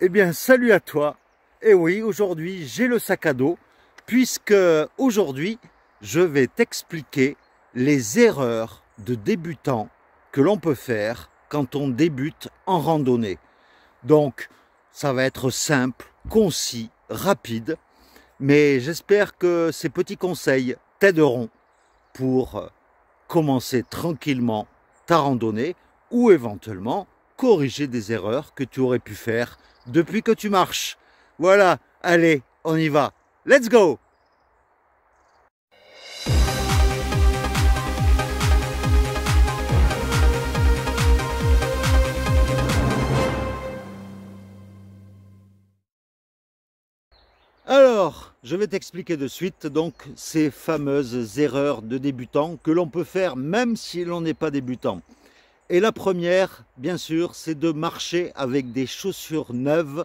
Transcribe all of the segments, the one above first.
Eh bien, salut à toi. Et oui, aujourd'hui, j'ai le sac à dos, puisque aujourd'hui, je vais t'expliquer les erreurs de débutants que l'on peut faire quand on débute en randonnée. Donc, ça va être simple, concis, rapide, mais j'espère que ces petits conseils t'aideront pour commencer tranquillement ta randonnée ou éventuellement corriger des erreurs que tu aurais pu faire depuis que tu marches. Voilà, allez, on y va. Let's go! Alors, je vais t'expliquer de suite donc ces fameuses erreurs de débutants que l'on peut faire même si l'on n'est pas débutant. Et la première, bien sûr, c'est de marcher avec des chaussures neuves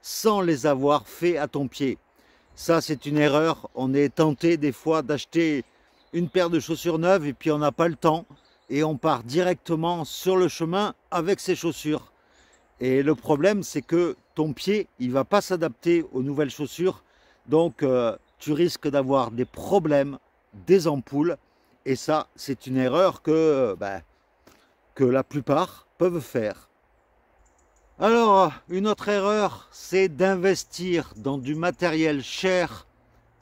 sans les avoir fait à ton pied. Ça, c'est une erreur. On est tenté des fois d'acheter une paire de chaussures neuves et puis on n'a pas le temps et on part directement sur le chemin avec ses chaussures. Et le problème, c'est que ton pied, il ne va pas s'adapter aux nouvelles chaussures. Donc, tu risques d'avoir des problèmes, des ampoules. Et ça, c'est une erreur que la plupart peuvent faire. Alors, une autre erreur, c'est d'investir dans du matériel cher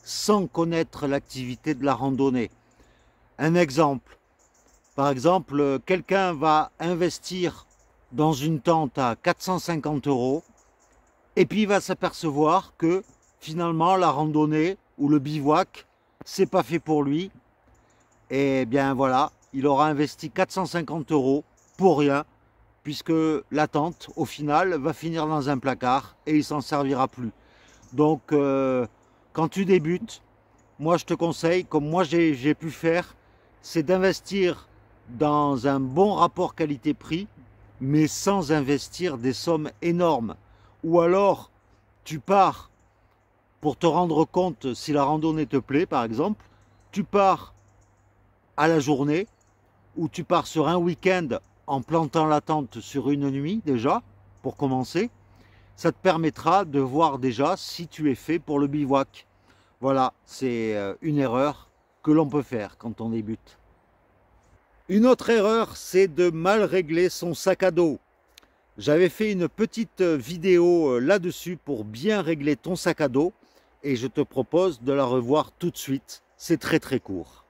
sans connaître l'activité de la randonnée. Un exemple, par exemple, quelqu'un va investir dans une tente à 450 € et puis il va s'apercevoir que finalement la randonnée ou le bivouac, c'est pas fait pour lui. Et bien voilà, il aura investi 450 € pour rien, puisque la tente, au final, va finir dans un placard et il s'en servira plus. Donc, quand tu débutes, moi je te conseille, comme moi j'ai pu faire, c'est d'investir dans un bon rapport qualité-prix, mais sans investir des sommes énormes. Ou alors, tu pars pour te rendre compte si la randonnée te plaît, par exemple, tu pars à la journée, ou tu pars sur un week-end en plantant la tente sur une nuit déjà, pour commencer. Ça te permettra de voir déjà si tu es fait pour le bivouac. Voilà, c'est une erreur que l'on peut faire quand on débute. Une autre erreur, c'est de mal régler son sac à dos. J'avais fait une petite vidéo là-dessus pour bien régler ton sac à dos et je te propose de la revoir tout de suite. C'est très très court.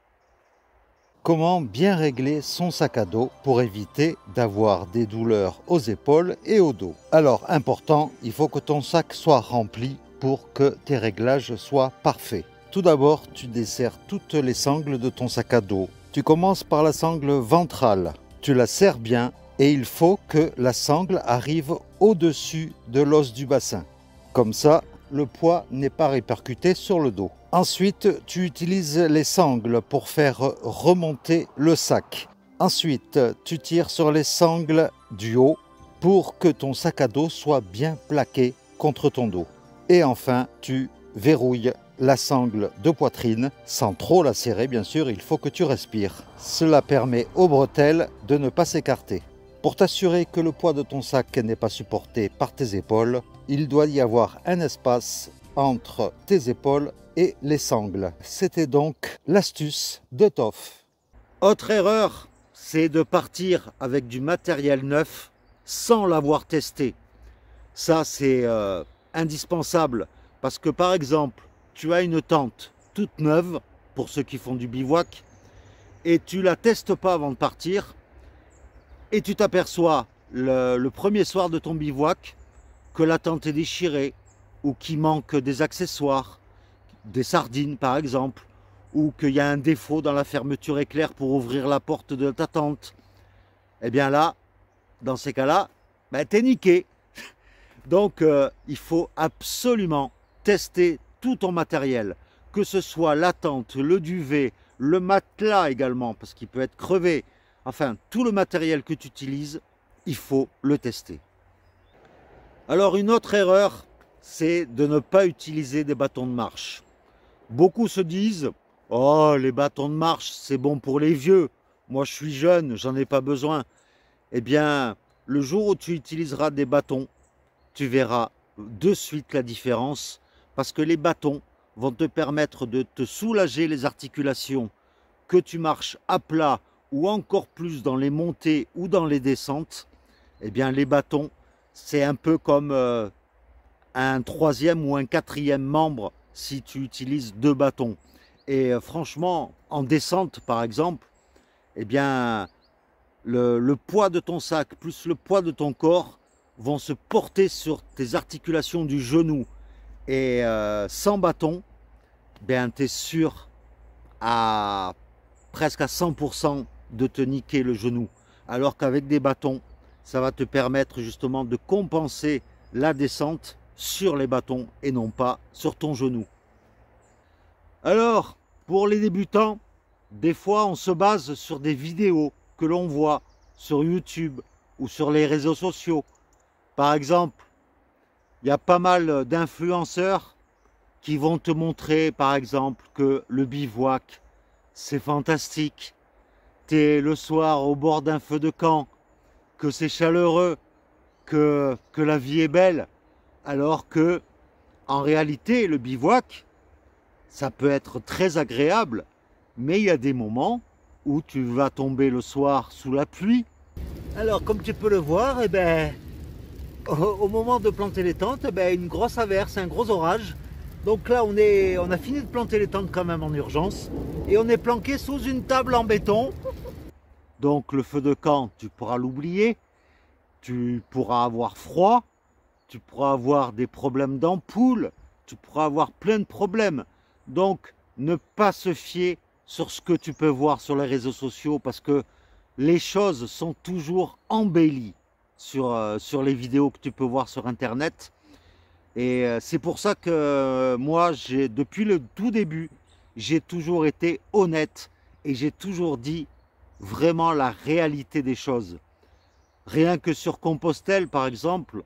Comment bien régler son sac à dos pour éviter d'avoir des douleurs aux épaules et au dos? Alors, important, il faut que ton sac soit rempli pour que tes réglages soient parfaits. Tout d'abord, tu desserres toutes les sangles de ton sac à dos. Tu commences par la sangle ventrale. Tu la serres bien et il faut que la sangle arrive au-dessus de l'os du bassin. Comme ça, le poids n'est pas répercuté sur le dos. Ensuite, tu utilises les sangles pour faire remonter le sac. Ensuite, tu tires sur les sangles du haut pour que ton sac à dos soit bien plaqué contre ton dos. Et enfin, tu verrouilles la sangle de poitrine, sans trop la serrer bien sûr, il faut que tu respires. Cela permet aux bretelles de ne pas s'écarter. Pour t'assurer que le poids de ton sac n'est pas supporté par tes épaules, il doit y avoir un espace entre tes épaules et les sangles. C'était donc l'astuce de Toff. Autre erreur, c'est de partir avec du matériel neuf sans l'avoir testé. Ça, c'est indispensable parce que par exemple, tu as une tente toute neuve pour ceux qui font du bivouac et tu la testes pas avant de partir et tu t'aperçois le premier soir de ton bivouac que la tente est déchirée ou qu'il manque des accessoires, des sardines par exemple, ou qu'il y a un défaut dans la fermeture éclair pour ouvrir la porte de ta tente, eh bien là, dans ces cas-là, t'es niqué. Donc il faut absolument tester tout ton matériel, que ce soit la tente, le duvet, le matelas également, parce qu'il peut être crevé. Enfin, tout le matériel que tu utilises, il faut le tester. Alors une autre erreur, c'est de ne pas utiliser des bâtons de marche. Beaucoup se disent « Oh, les bâtons de marche, c'est bon pour les vieux. Moi, je suis jeune, j'en ai pas besoin. » Eh bien, le jour où tu utiliseras des bâtons, tu verras, de suite la différence parce que les bâtons vont te permettre de te soulager les articulations, que tu marches à plat ou encore plus dans les montées ou dans les descentes. Eh bien les bâtons, c'est un peu comme un troisième ou un quatrième membre si tu utilises deux bâtons. Et franchement, en descente par exemple, eh bien le poids de ton sac plus le poids de ton corps vont se porter sur tes articulations du genou. Et sans bâton, ben, tu es sûr à presque à 100% de te niquer le genou. Alors qu'avec des bâtons, ça va te permettre justement de compenser la descente sur les bâtons et non pas sur ton genou. Alors, pour les débutants, des fois on se base sur des vidéos que l'on voit sur YouTube ou sur les réseaux sociaux. Par exemple, il y a pas mal d'influenceurs qui vont te montrer par exemple que le bivouac, c'est fantastique. Tu es le soir au bord d'un feu de camp, que c'est chaleureux, que la vie est belle. Alors que, en réalité, le bivouac, ça peut être très agréable, mais il y a des moments où tu vas tomber le soir sous la pluie. Alors, comme tu peux le voir, eh ben, au moment de planter les tentes, eh ben, une grosse averse, un gros orage. Donc là, on a fini de planter les tentes quand même en urgence. Et on est planqué sous une table en béton. Donc le feu de camp, tu pourras l'oublier. Tu pourras avoir froid. Tu pourras avoir des problèmes d'ampoule. Tu pourras avoir plein de problèmes. Donc ne pas se fier sur ce que tu peux voir sur les réseaux sociaux parce que les choses sont toujours embellies sur les vidéos que tu peux voir sur internet. Et c'est pour ça que moi, depuis le tout début, j'ai toujours été honnête et j'ai toujours dit vraiment la réalité des choses. Rien que sur Compostelle, par exemple,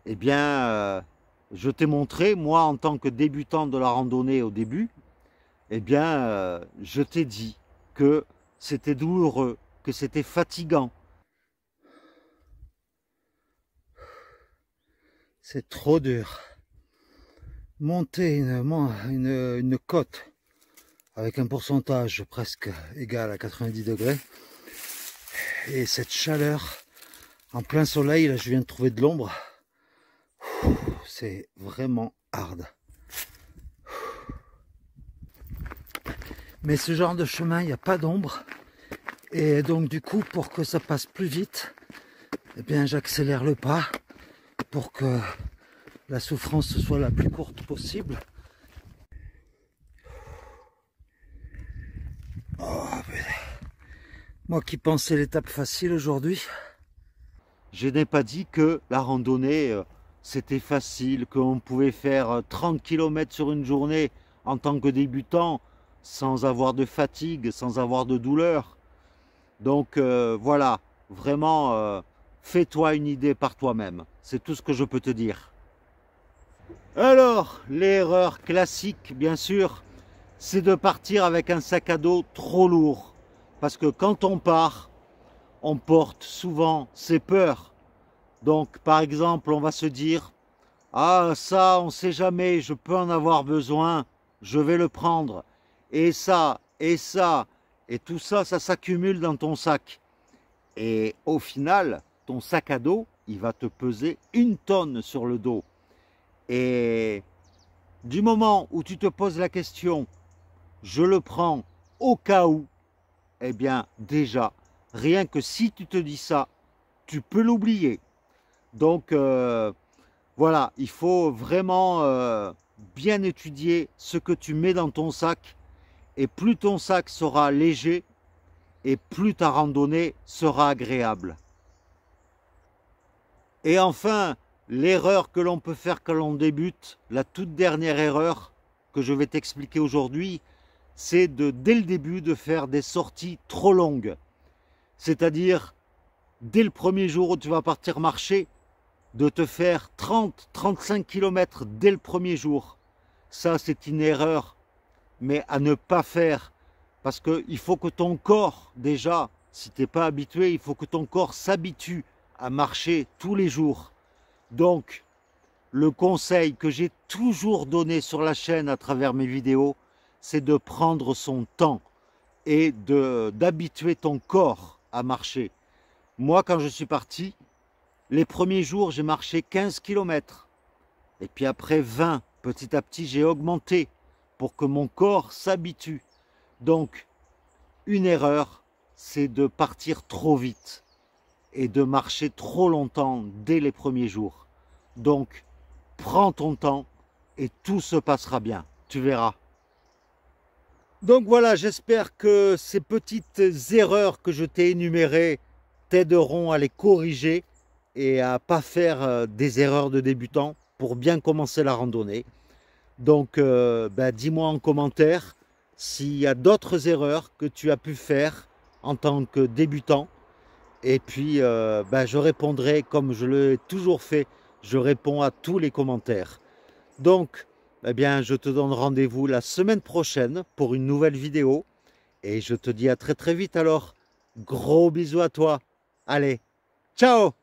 eh bien, je t'ai montré, moi, en tant que débutant de la randonnée au début, eh bien, je t'ai dit que c'était douloureux, que c'était fatigant. C'est trop dur. Monter une côte avec un pourcentage presque égal à 90 degrés et cette chaleur en plein soleil, là je viens de trouver de l'ombre, c'est vraiment hard. Mais ce genre de chemin, il n'y a pas d'ombre et donc du coup pour que ça passe plus vite, eh bien j'accélère le pas pour que la souffrance soit la plus courte possible. Oh, moi qui pensais l'étape facile aujourd'hui, je n'ai pas dit que la randonnée c'était facile, qu'on pouvait faire 30 km sur une journée en tant que débutant sans avoir de fatigue, sans avoir de douleur. Donc voilà, vraiment fais-toi une idée par toi-même, c'est tout ce que je peux te dire. Alors, l'erreur classique, bien sûr, c'est de partir avec un sac à dos trop lourd. Parce que quand on part, on porte souvent ses peurs. Donc, par exemple, on va se dire « Ah, ça, on ne sait jamais, je peux en avoir besoin, je vais le prendre. » Et ça, et tout ça, ça s'accumule dans ton sac. Et au final, ton sac à dos, il va te peser 1 tonne sur le dos. Et du moment où tu te poses la question, je le prends au cas où, eh bien déjà, rien que si tu te dis ça, tu peux l'oublier. Donc voilà, il faut vraiment bien étudier ce que tu mets dans ton sac. Et plus ton sac sera léger, et plus ta randonnée sera agréable. Et enfin, l'erreur que l'on peut faire quand l'on débute, la toute dernière erreur que je vais t'expliquer aujourd'hui, c'est dès le début de faire des sorties trop longues. C'est-à-dire, dès le premier jour où tu vas partir marcher, de te faire 30-35 km dès le premier jour. Ça, c'est une erreur, mais à ne pas faire. Parce qu'il faut que ton corps, déjà, si tu n'es pas habitué, il faut que ton corps s'habitue à marcher tous les jours. Donc, le conseil que j'ai toujours donné sur la chaîne à travers mes vidéos, c'est de prendre son temps et d'habituer ton corps à marcher. Moi, quand je suis parti, les premiers jours, j'ai marché 15 km. Et puis après 20, petit à petit, j'ai augmenté pour que mon corps s'habitue. Donc, une erreur, c'est de partir trop vite et de marcher trop longtemps dès les premiers jours. Donc, prends ton temps et tout se passera bien. Tu verras. Donc voilà, j'espère que ces petites erreurs que je t'ai énumérées t'aideront à les corriger et à ne pas faire des erreurs de débutant pour bien commencer la randonnée. Donc dis-moi en commentaire s'il y a d'autres erreurs que tu as pu faire en tant que débutant. Et puis je répondrai comme je l'ai toujours fait, je réponds à tous les commentaires. Donc je te donne rendez-vous la semaine prochaine pour une nouvelle vidéo. Et je te dis à très très vite alors. Gros bisous à toi. Allez, ciao!